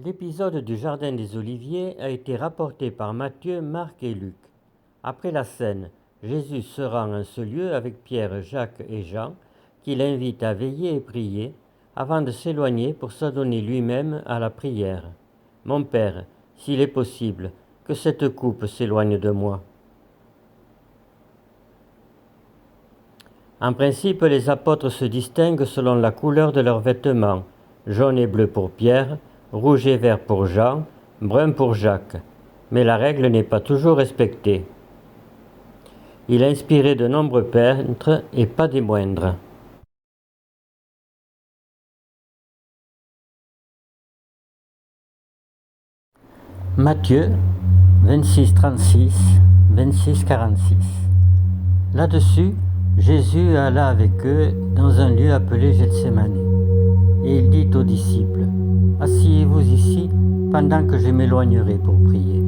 L'épisode du Jardin des Oliviers a été rapporté par Matthieu, Marc et Luc. Après la scène, Jésus se rend en ce lieu avec Pierre, Jacques et Jean, qui l'invitent à veiller et prier, avant de s'éloigner pour s'adonner lui-même à la prière. « Mon Père, s'il est possible, que cette coupe s'éloigne de moi. » En principe, les apôtres se distinguent selon la couleur de leurs vêtements, jaune et bleu pour Pierre, rouge et vert pour Jean, brun pour Jacques. Mais la règle n'est pas toujours respectée. Il a inspiré de nombreux peintres et pas des moindres. Matthieu 26-36, 26-46. Là-dessus, Jésus alla avec eux dans un lieu appelé Gethsémani, et il dit aux disciples, « Asseyez-vous ici pendant que je m'éloignerai pour prier. »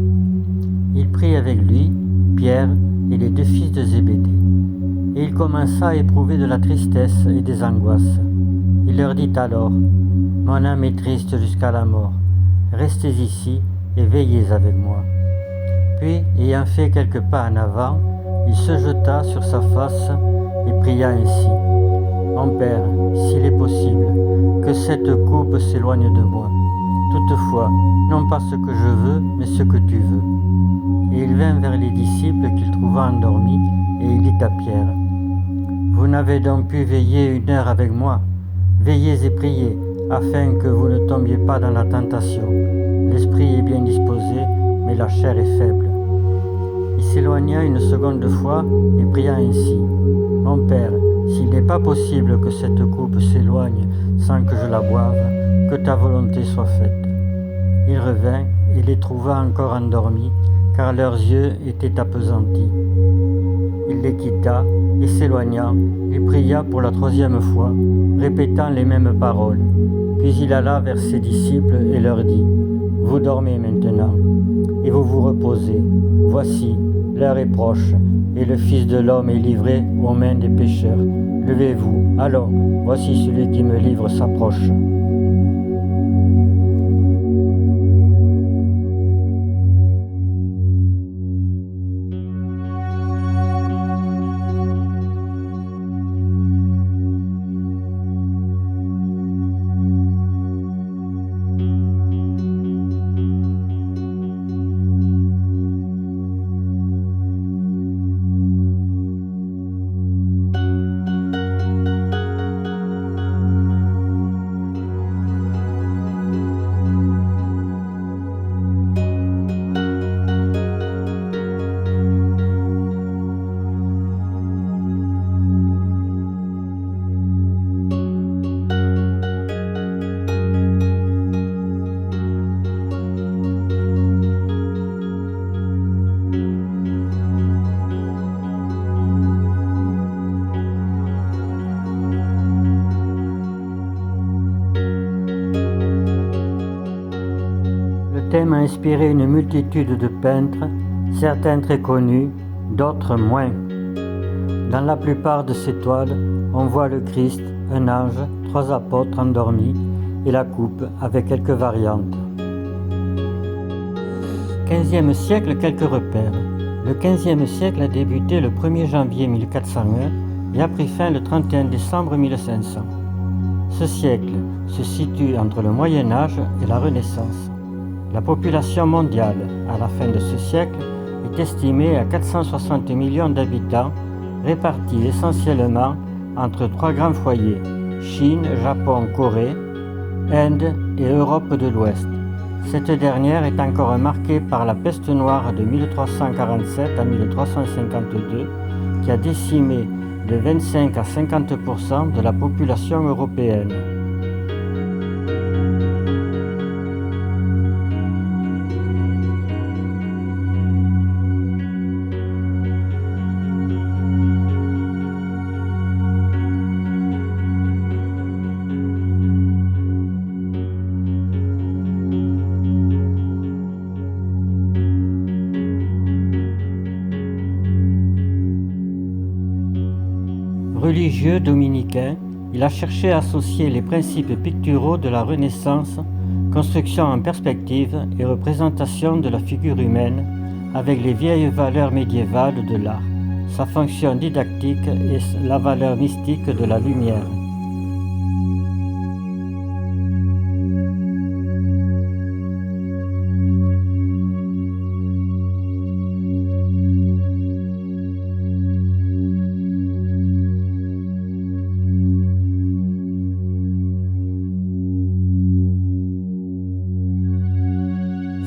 Il prit avec lui Pierre et les deux fils de Zébédée, et il commença à éprouver de la tristesse et des angoisses. Il leur dit alors, « Mon âme est triste jusqu'à la mort, restez ici et veillez avec moi. » Puis, ayant fait quelques pas en avant, il se jeta sur sa face et pria ainsi, « Mon Père, s'il est possible, que cette coupe s'éloigne de moi. Toutefois, non pas ce que je veux, mais ce que tu veux. » Et il vint vers les disciples qu'il trouva endormis, et il dit à Pierre, « Vous n'avez donc pu veiller 1 heure avec moi. Veillez et priez, afin que vous ne tombiez pas dans la tentation. L'esprit est bien disposé, mais la chair est faible. » Il s'éloigna une seconde fois et pria ainsi, « Mon Père, s'il n'est pas possible que cette coupe s'éloigne sans que je la boive, que ta volonté soit faite. » Il revint et les trouva encore endormis, car leurs yeux étaient appesantis. Il les quitta et s'éloignant, il pria pour la 3e fois, répétant les mêmes paroles. Puis il alla vers ses disciples et leur dit, « Vous dormez maintenant, et vous vous reposez. Voici, l'heure est proche, et le Fils de l'homme est livré aux mains des pécheurs. Levez-vous, allons, voici celui qui me livre s'approche. » Le thème a inspiré une multitude de peintres, certains très connus, d'autres moins. Dans la plupart de ces toiles, on voit le Christ, un ange, 3 apôtres endormis et la coupe avec quelques variantes. 15e siècle, quelques repères. Le 15e siècle a débuté le 1er janvier 1401 et a pris fin le 31 décembre 1500. Ce siècle se situe entre le Moyen Âge et la Renaissance. La population mondiale, à la fin de ce siècle, est estimée à 460 millions d'habitants, répartis essentiellement entre 3 grands foyers, Chine, Japon, Corée, Inde et Europe de l'Ouest. Cette dernière est encore marquée par la peste noire de 1347 à 1352, qui a décimé de 25 à 50% de la population européenne. Religieux dominicain, il a cherché à associer les principes picturaux de la Renaissance Construction en perspective et représentation de la figure humaine avec les vieilles valeurs médiévales de l'art, sa fonction didactique et la valeur mystique de la lumière.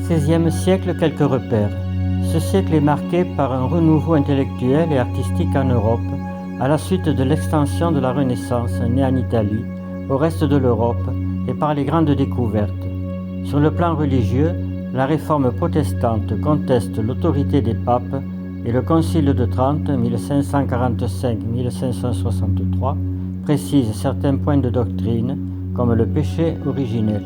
XVIe siècle, quelques repères. Ce siècle est marqué par un renouveau intellectuel et artistique en Europe, à la suite de l'extension de la Renaissance née en Italie, au reste de l'Europe et par les grandes découvertes. Sur le plan religieux, la réforme protestante conteste l'autorité des papes et le Concile de Trente, 1545-1563, précise certains points de doctrine, comme le péché originel.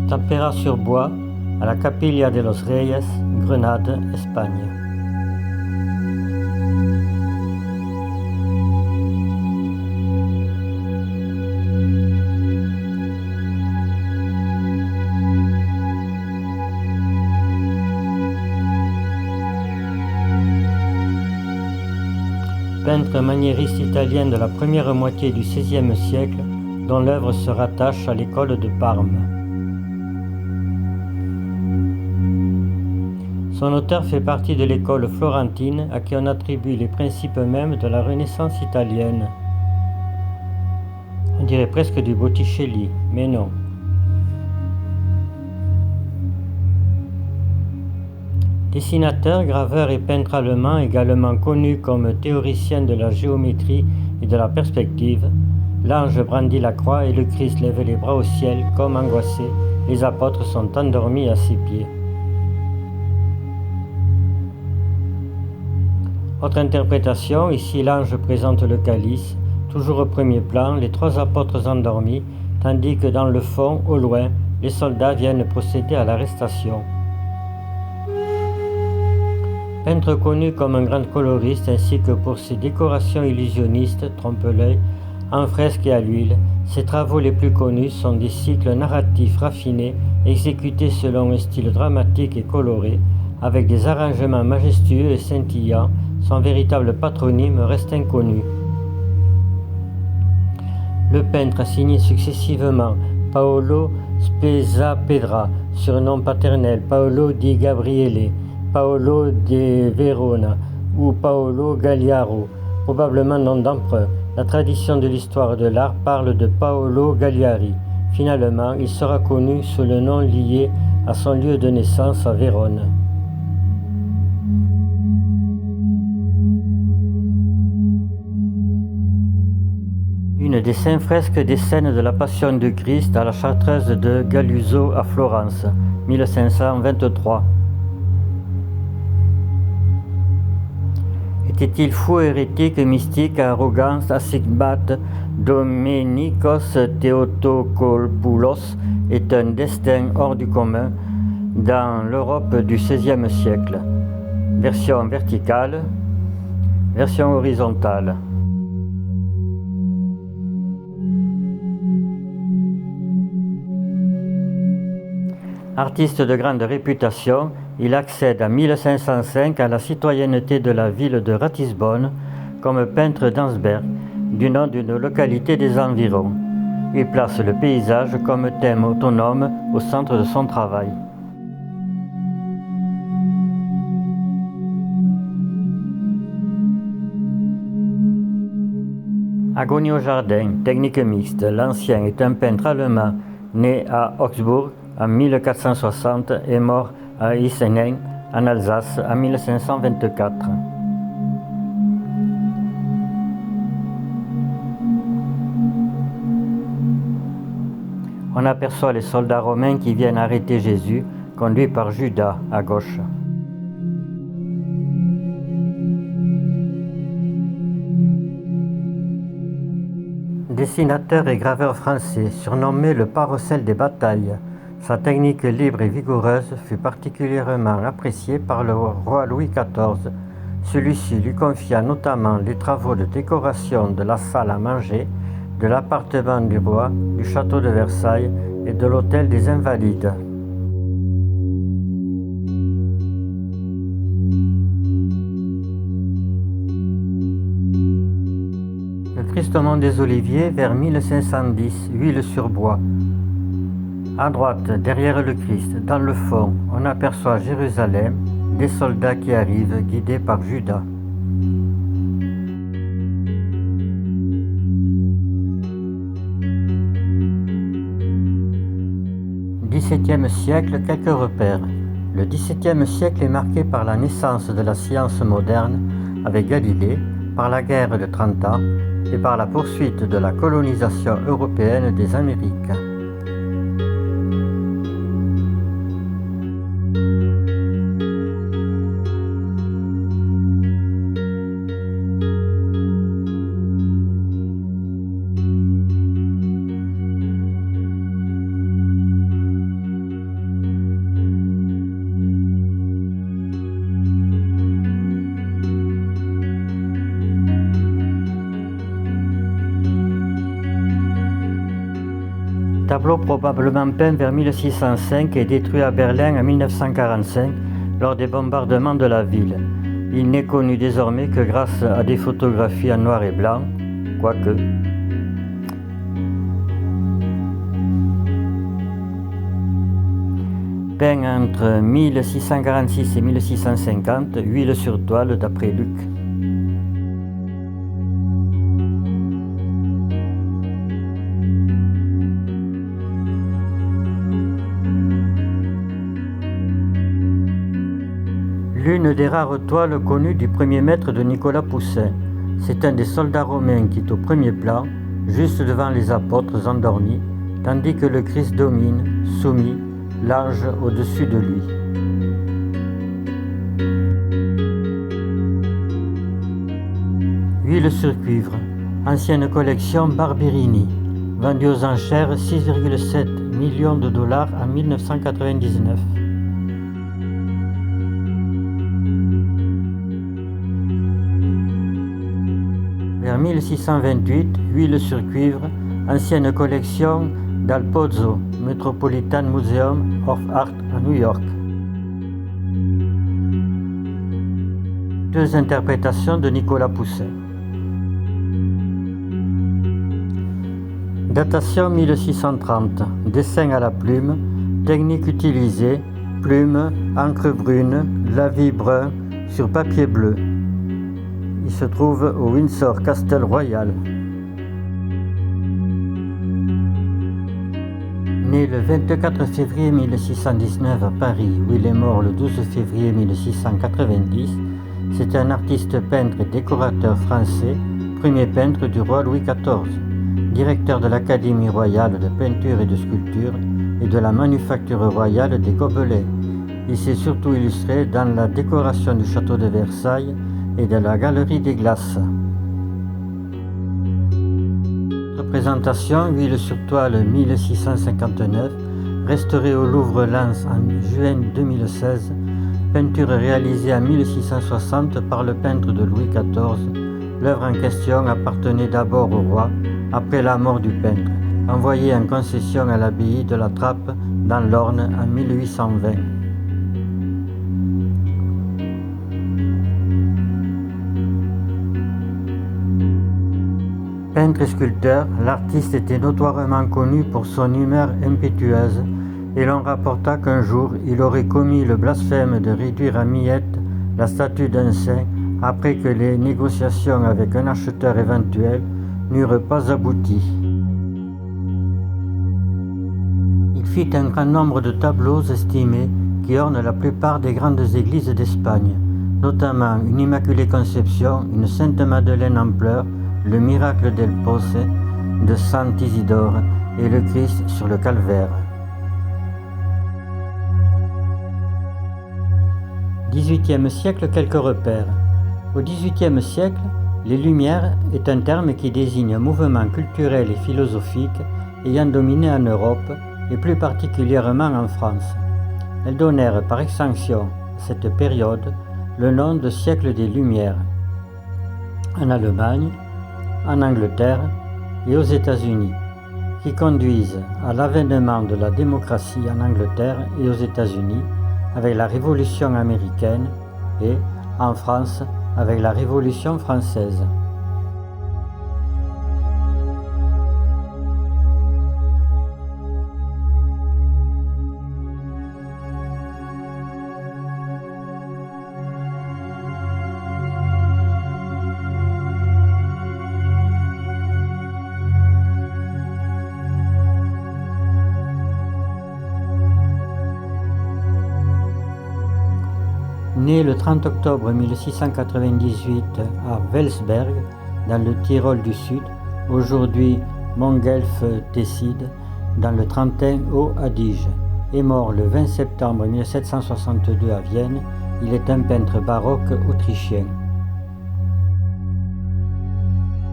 Tempera sur bois, à la Capilla de los Reyes, Grenade, Espagne. Peintre maniériste italien de la première moitié du XVIe siècle, dont l'œuvre se rattache à l'école de Parme. Son auteur fait partie de l'école florentine à qui on attribue les principes mêmes de la Renaissance italienne. On dirait presque du Botticelli, mais non. Dessinateur, graveur et peintre allemand également connu comme théoricien de la géométrie et de la perspective, l'ange brandit la croix et le Christ lève les bras au ciel comme angoissé, les apôtres sont endormis à ses pieds. Autre interprétation, ici l'ange présente le calice, toujours au premier plan, les trois apôtres endormis, tandis que dans le fond, au loin, les soldats viennent procéder à l'arrestation. Peintre connu comme un grand coloriste ainsi que pour ses décorations illusionnistes, trompe-l'œil, en fresque et à l'huile, ses travaux les plus connus sont des cycles narratifs raffinés, exécutés selon un style dramatique et coloré, avec des arrangements majestueux et scintillants. Son véritable patronyme reste inconnu. Le peintre a signé successivement Paolo Spezapedra, surnom paternel, Paolo di Gabriele, Paolo de Verona ou Paolo Galliaro, probablement nom d'emprunt. La tradition de l'histoire de l'art parle de Paolo Galliari. Finalement, il sera connu sous le nom lié à son lieu de naissance à Vérone. Une des 5 fresques des scènes de la Passion du Christ à la Chartreuse de Galluzzo à Florence, 1523. Était-il fou, hérétique, mystique, arrogant, astigmate? Domenikos Theotokopoulos est un destin hors du commun dans l'Europe du XVIe siècle. Version verticale, version horizontale. Artiste de grande réputation, il accède en 1505 à la citoyenneté de la ville de Ratisbonne comme peintre d'Ansberg, du nom d'une localité des environs. Il place le paysage comme thème autonome au centre de son travail. Agonie au jardin, technique mixte. L'ancien est un peintre allemand né à Augsbourg en 1460 et mort à Isenheim, en Alsace, en 1524. On aperçoit les soldats romains qui viennent arrêter Jésus, conduits par Judas à gauche. dessinateur et graveur français, surnommé le Parocel des batailles. Sa technique libre et vigoureuse fut particulièrement appréciée par le roi Louis XIV. Celui-ci lui confia notamment les travaux de décoration de la salle à manger, de l'appartement du roi, du château de Versailles et de l'hôtel des Invalides. Le Christ au mont des Oliviers vers 1510, huile sur bois. À droite, derrière le Christ, dans le fond, on aperçoit Jérusalem, des soldats qui arrivent, guidés par Judas. XVIIe siècle, quelques repères. Le XVIIe siècle est marqué par la naissance de la science moderne avec Galilée, par la guerre de 30 ans et par la poursuite de la colonisation européenne des Amériques. Tableau probablement peint vers 1605 et détruit à Berlin en 1945 lors des bombardements de la ville. Il n'est connu désormais que grâce à des photographies en noir et blanc, quoique. Peint entre 1646 et 1650, huile sur toile d'après Luc. L'une des rares toiles connues du premier maître de Nicolas Poussin. C'est un des soldats romains qui est au premier plan, juste devant les apôtres endormis, tandis que le Christ domine, soumis, l'ange au-dessus de lui. Huile sur cuivre, ancienne collection Barberini, vendue aux enchères 6,7 millions de dollars en 1999. Vers 1628, huile sur cuivre, ancienne collection Dal Pozzo, Metropolitan Museum of Art à New York. Deux interprétations de Nicolas Poussin. Datation 1630, dessin à la plume, technique utilisée, plume, encre brune, lavis brun sur papier bleu. Il se trouve au Windsor Castle Royal. Né le 24 février 1619 à Paris, où il est mort le 12 février 1690, c'est un artiste peintre et décorateur français, premier peintre du roi Louis XIV, directeur de l'Académie royale de peinture et de sculpture et de la manufacture royale des Gobelets. Il s'est surtout illustré dans la décoration du château de Versailles et de la Galerie des Glaces. Représentation, huile sur toile 1659, restaurée au Louvre-Lens en juin 2016, peinture réalisée en 1660 par le peintre de Louis XIV. L'œuvre en question appartenait d'abord au roi, après la mort du peintre, envoyé en concession à l'abbaye de la Trappe dans l'Orne en 1820. Peintre et sculpteur, l'artiste était notoirement connu pour son humeur impétueuse et l'on rapporta qu'un jour il aurait commis le blasphème de réduire à miettes la statue d'un saint après que les négociations avec un acheteur éventuel n'eurent pas abouti. Il fit un grand nombre de tableaux estimés qui ornent la plupart des grandes églises d'Espagne, notamment une Immaculée Conception, une Sainte Madeleine en pleurs, le miracle del Posse de Sant Isidore et le Christ sur le calvaire. XVIIIe siècle, quelques repères. Au XVIIIe siècle, Les Lumières est un terme qui désigne un mouvement culturel et philosophique ayant dominé en Europe et plus particulièrement en France. Elles donnèrent par extension à cette période le nom de siècle des Lumières en Allemagne, en Angleterre et aux États-Unis, qui conduisent à l'avènement de la démocratie en Angleterre et aux États-Unis avec la Révolution américaine et, en France, avec la Révolution française. Né le 30 octobre 1698 à Welsberg, dans le Tyrol du Sud, aujourd'hui Montgelf-Tesside, dans le Trentin Haut-Adige, et mort le 20 septembre 1762 à Vienne, il est un peintre baroque autrichien.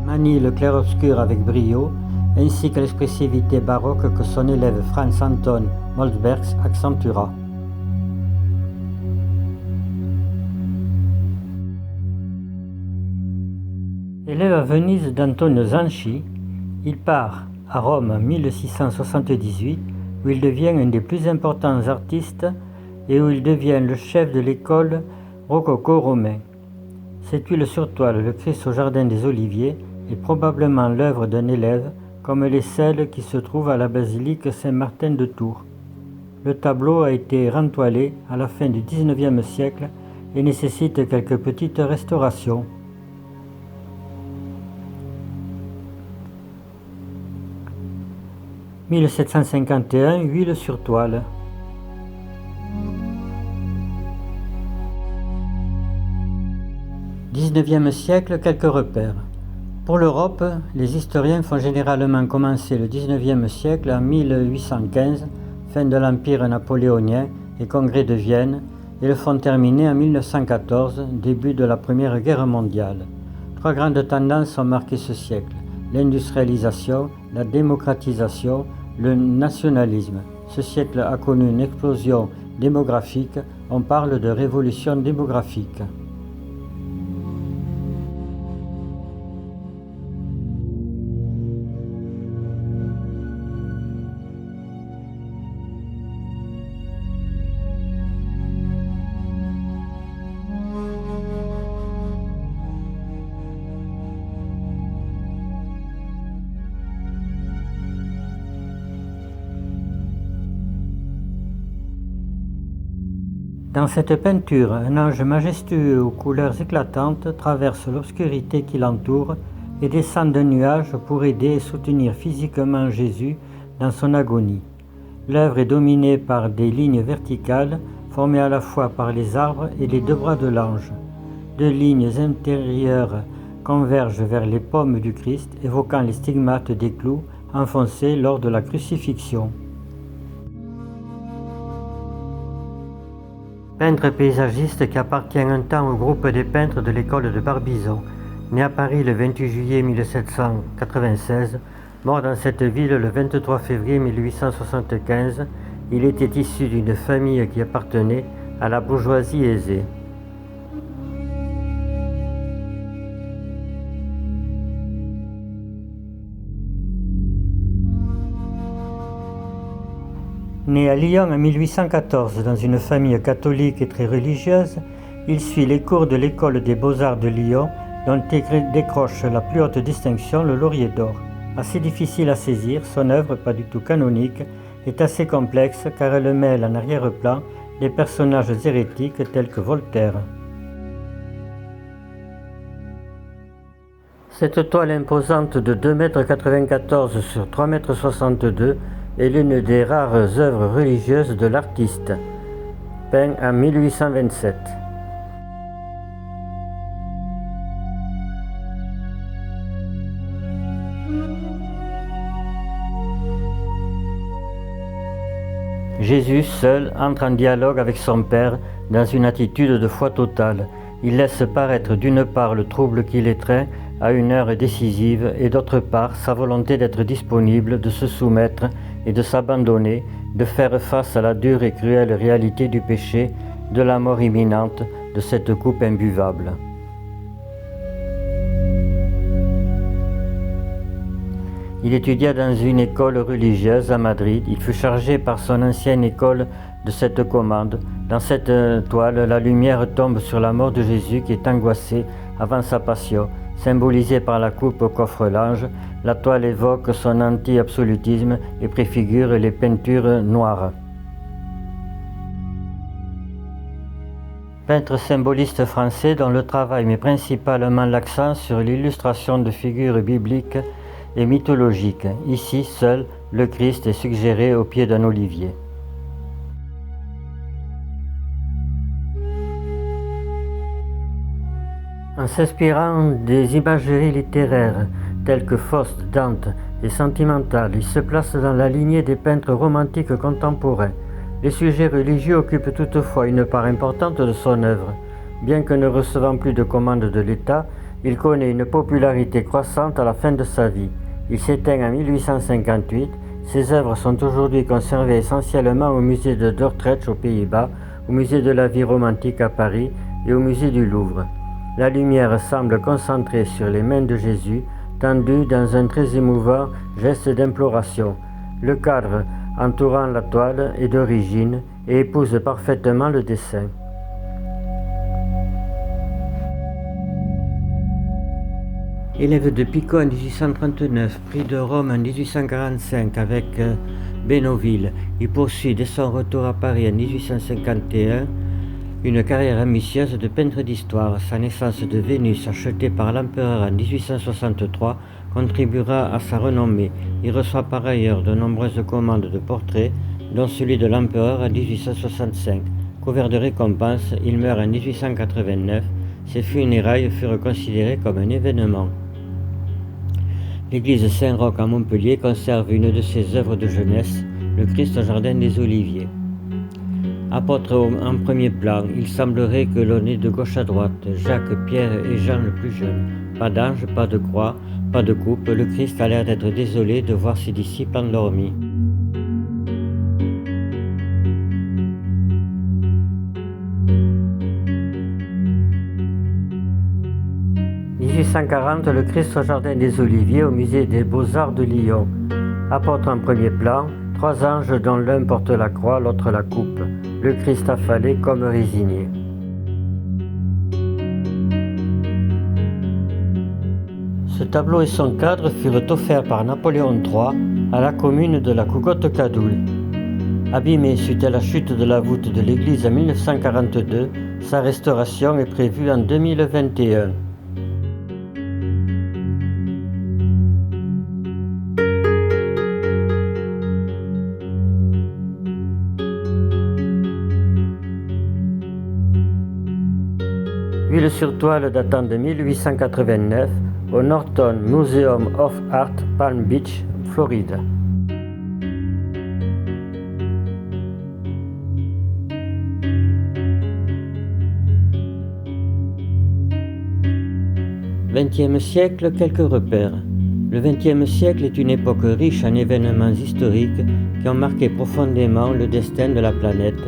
Manie le clair-obscur avec brio, ainsi que l'expressivité baroque que son élève Franz Anton Moltbergs accentuera. Élève à Venise d'Antonio Zanchi, il part à Rome en 1678 où il devient un des plus importants artistes et où il devient le chef de l'école rococo romain. Cette huile sur toile, le Christ au jardin des Oliviers, est probablement l'œuvre d'un élève comme les celles qui se trouvent à la basilique Saint-Martin de Tours. Le tableau a été rentoilé à la fin du XIXe siècle et nécessite quelques petites restaurations. « 1751, huile sur toile. » XIXe siècle, quelques repères. Pour l'Europe, les historiens font généralement commencer le XIXe siècle en 1815, fin de l'Empire napoléonien et Congrès de Vienne, et le font terminer en 1914, début de la Première Guerre mondiale. Trois grandes tendances ont marqué ce siècle: l'industrialisation, la démocratisation, le nationalisme. Ce siècle a connu une explosion démographique, on parle de révolution démographique. Dans cette peinture, un ange majestueux aux couleurs éclatantes traverse l'obscurité qui l'entoure et descend d'un nuage pour aider et soutenir physiquement Jésus dans son agonie. L'œuvre est dominée par des lignes verticales formées à la fois par les arbres et les deux bras de l'ange. Deux lignes intérieures convergent vers les paumes du Christ, évoquant les stigmates des clous enfoncés lors de la crucifixion. Peintre paysagiste qui appartient un temps au groupe des peintres de l'école de Barbizon. Né à Paris le 28 juillet 1796, mort dans cette ville le 23 février 1875, il était issu d'une famille qui appartenait à la bourgeoisie aisée. Né à Lyon en 1814 dans une famille catholique et très religieuse, il suit les cours de l'école des beaux-arts de Lyon dont il décroche la plus haute distinction, le laurier d'or. Assez difficile à saisir, son œuvre, pas du tout canonique, est assez complexe car elle mêle en arrière-plan des personnages hérétiques tels que Voltaire. Cette toile imposante de 2,94 m sur 3,62 m est l'une des rares œuvres religieuses de l'artiste, peint en 1827. Jésus, seul, entre en dialogue avec son Père dans une attitude de foi totale. Il laisse paraître d'une part le trouble qui l'étreint, à une heure décisive et d'autre part sa volonté d'être disponible, de se soumettre et de s'abandonner, de faire face à la dure et cruelle réalité du péché, de la mort imminente, de cette coupe imbuvable. Il étudia dans une école religieuse à Madrid. Il fut chargé par son ancienne école de cette commande. Dans cette toile, la lumière tombe sur la mort de Jésus qui est angoissé avant sa passion. Symbolisée par la coupe qu'offre l'ange, la toile évoque son anti-absolutisme et préfigure les peintures noires. Peintre symboliste français dont le travail met principalement l'accent sur l'illustration de figures bibliques et mythologiques. Ici, seul, le Christ est suggéré au pied d'un olivier. En s'inspirant des imageries littéraires telles que Faust, Dante et sentimentales, il se place dans la lignée des peintres romantiques contemporains. Les sujets religieux occupent toutefois une part importante de son œuvre. Bien que ne recevant plus de commandes de l'État, il connaît une popularité croissante à la fin de sa vie. Il s'éteint en 1858. Ses œuvres sont aujourd'hui conservées essentiellement au musée de Dordrecht aux Pays-Bas, au musée de la vie romantique à Paris et au musée du Louvre. La lumière semble concentrée sur les mains de Jésus, tendues dans un très émouvant geste d'imploration. Le cadre entourant la toile est d'origine et épouse parfaitement le dessin. Élève de Picot en 1839, prix de Rome en 1845 avec Bénoville, il poursuit dès son retour à Paris en 1851 une carrière ambitieuse de peintre d'histoire. Sa naissance de Vénus, achetée par l'empereur en 1863, contribuera à sa renommée. Il reçoit par ailleurs de nombreuses commandes de portraits, dont celui de l'empereur en 1865. Couvert de récompenses, il meurt en 1889. Ses funérailles furent considérées comme un événement. L'église Saint-Roch à Montpellier conserve une de ses œuvres de jeunesse, le Christ au jardin des Oliviers. Apôtre en premier plan, il semblerait que l'on est de gauche à droite, Jacques, Pierre et Jean le plus jeune. Pas d'ange, pas de croix, pas de coupe, le Christ a l'air d'être désolé de voir ses disciples endormis. « 1840, le Christ au jardin des Oliviers au musée des Beaux-Arts de Lyon. Apôtre en premier plan, 3 anges dont l'un porte la croix, l'autre la coupe. Le Christ affalé comme résigné. » Ce tableau et son cadre furent offerts par Napoléon III à la commune de la Cougotte-Cadoul. Abîmée suite à la chute de la voûte de l'église en 1942, sa restauration est prévue en 2021. Huile sur toile datant de 1889 au Norton Museum of Art, Palm Beach, Floride. XXe siècle, quelques repères. Le XXe siècle est une époque riche en événements historiques qui ont marqué profondément le destin de la planète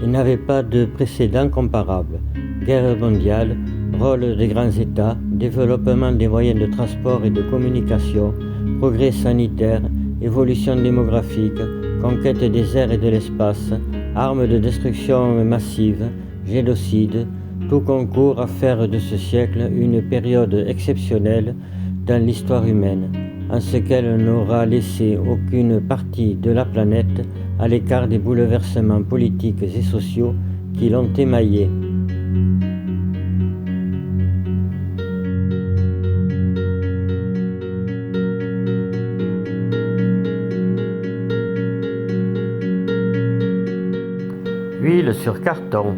et n'avaient pas de précédent comparable. Guerre mondiale, rôle des grands États, développement des moyens de transport et de communication, progrès sanitaire, évolution démographique, conquête des airs et de l'espace, armes de destruction massive, génocide, tout concourt à faire de ce siècle une période exceptionnelle dans l'histoire humaine, en ce qu'elle n'aura laissé aucune partie de la planète à l'écart des bouleversements politiques et sociaux qui l'ont émaillée. Huile sur carton.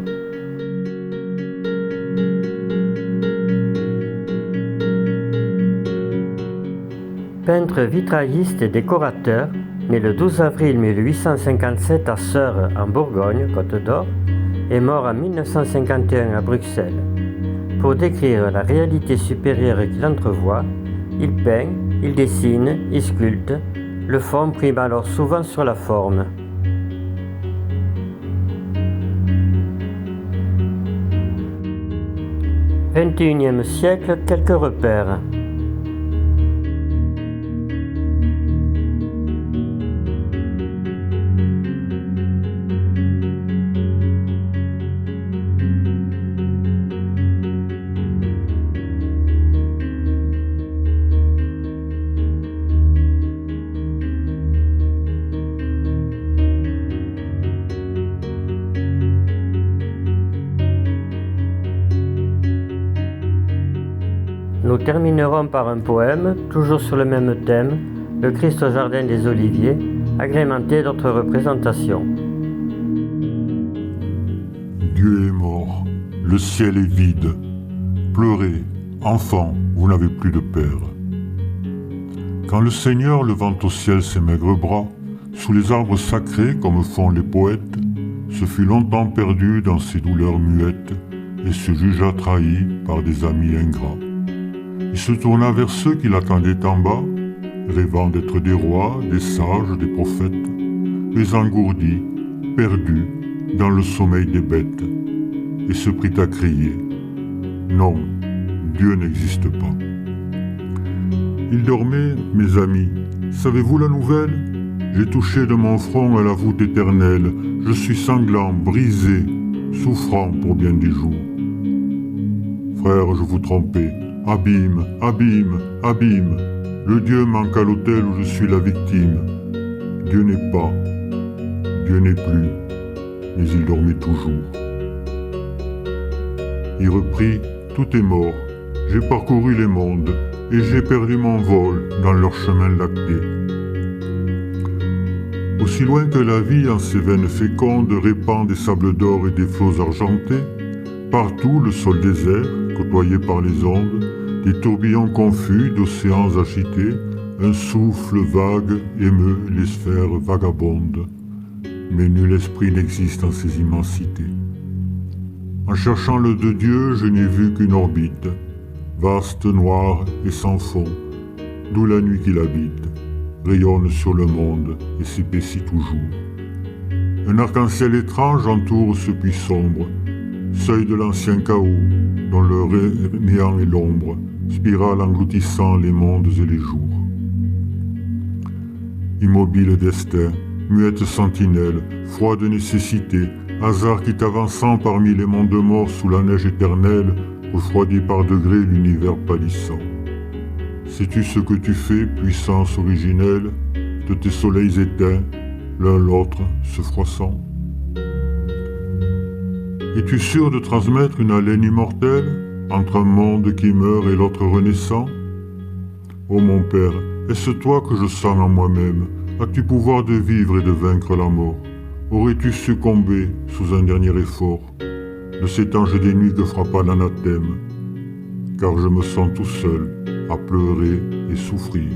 Peintre vitrailliste et décorateur, né le 12 avril 1857 à Seurre en Bourgogne, Côte d'Or, et mort en 1951 à Bruxelles. Pour décrire la réalité supérieure qu'il entrevoit, il peint, il dessine, il sculpte. Le fond prime alors souvent sur la forme. XXIe siècle, quelques repères. Nous terminerons par un poème, toujours sur le même thème, le Christ au jardin des Oliviers, agrémenté d'autres représentations. Dieu est mort, le ciel est vide. Pleurez, enfants, vous n'avez plus de père. Quand le Seigneur levant au ciel ses maigres bras, sous les arbres sacrés comme font les poètes, se fut longtemps perdu dans ses douleurs muettes et se jugea trahi par des amis ingrats. Il se tourna vers ceux qui l'attendaient en bas, rêvant d'être des rois, des sages, des prophètes, mais engourdi, perdu, dans le sommeil des bêtes, et se prit à crier « Non, Dieu n'existe pas ». Il dormait, mes amis, savez-vous la nouvelle ? J'ai touché de mon front à la voûte éternelle, je suis sanglant, brisé, souffrant pour bien des jours. Frères, je vous trompais. Abîme, abîme, abîme, le Dieu manque à l'autel où je suis la victime. Dieu n'est pas, Dieu n'est plus, mais il dormait toujours. Il reprit, tout est mort, j'ai parcouru les mondes, et j'ai perdu mon vol dans leur chemin lacté. Aussi loin que la vie en ses veines fécondes répand des sables d'or et des flots argentés, partout le sol désert, côtoyé par les ondes, des tourbillons confus d'océans agités, un souffle vague émeut les sphères vagabondes, mais nul esprit n'existe en ces immensités. En cherchant le de Dieu, je n'ai vu qu'une orbite, vaste, noire et sans fond, d'où la nuit qui l'habite, rayonne sur le monde et s'épaissit toujours. Un arc-en-ciel étrange entoure ce puits sombre, seuil de l'ancien chaos, dont le néant est l'ombre, spirale engloutissant les mondes et les jours. Immobile destin, muette sentinelle, froide nécessité, hasard qui t'avançant parmi les mondes morts sous la neige éternelle, refroidit par degrés l'univers pâlissant. Sais-tu ce que tu fais, puissance originelle, de tes soleils éteints, l'un l'autre se froissant? Es-tu sûr de transmettre une haleine immortelle entre un monde qui meurt et l'autre renaissant? Ô mon Père, est-ce toi que je sens en moi-même? As-tu pouvoir de vivre et de vaincre la mort? Aurais-tu succombé sous un dernier effort de cet ange des nuits que frappa l'anathème? Car je me sens tout seul à pleurer et souffrir.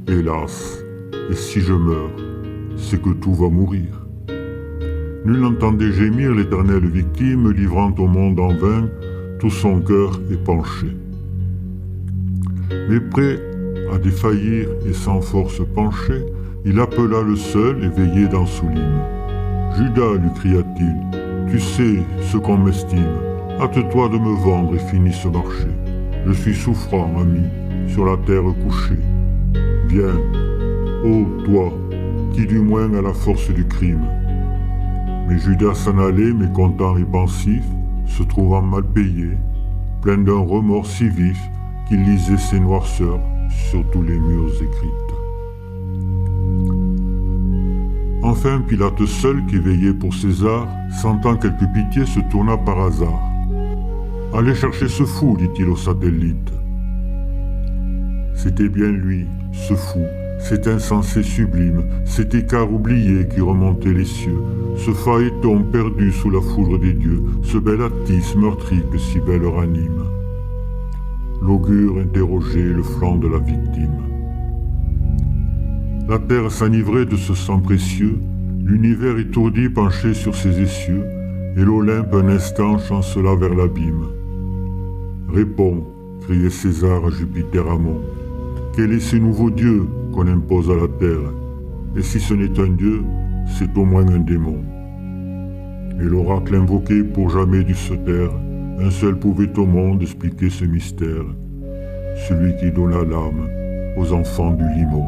Hélas, et si je meurs, c'est que tout va mourir. Nul n'entendait gémir l'éternelle victime, livrant au monde en vain tout son cœur épanché. Mais prêt à défaillir et sans force penché, il appela le seul éveillé dans Soulim. « Judas, lui cria-t-il, tu sais ce qu'on m'estime, hâte-toi de me vendre et finis ce marché. Je suis souffrant, ami, sur la terre couché. Viens, ô toi, qui du moins a la force du crime. » Mais Judas s'en allait, mécontent et pensif, se trouvant mal payé, plein d'un remords si vif qu'il lisait ses noirceurs sur tous les murs écrites. Enfin, Pilate seul, qui veillait pour César, sentant quelque pitié, se tourna par hasard. « Allez chercher ce fou, dit-il au satellite. » C'était bien lui, ce fou, cet insensé sublime, cet écart oublié qui remontait les cieux, ce phaéton perdu sous la foudre des dieux, ce bel Attis meurtri que si belle ranime. L'augure interrogeait le flanc de la victime. La terre s'enivrait de ce sang précieux, l'univers étourdi penché sur ses essieux, et l'Olympe un instant chancela vers l'abîme. Réponds, criait César à Jupiter Amon. Quel est ce nouveau dieu qu'on impose à la terre? Et si ce n'est un dieu, c'est au moins un démon. Et l'oracle invoqué pour jamais dut se taire, un seul pouvait au monde expliquer ce mystère, celui qui donna l'âme aux enfants du Limon.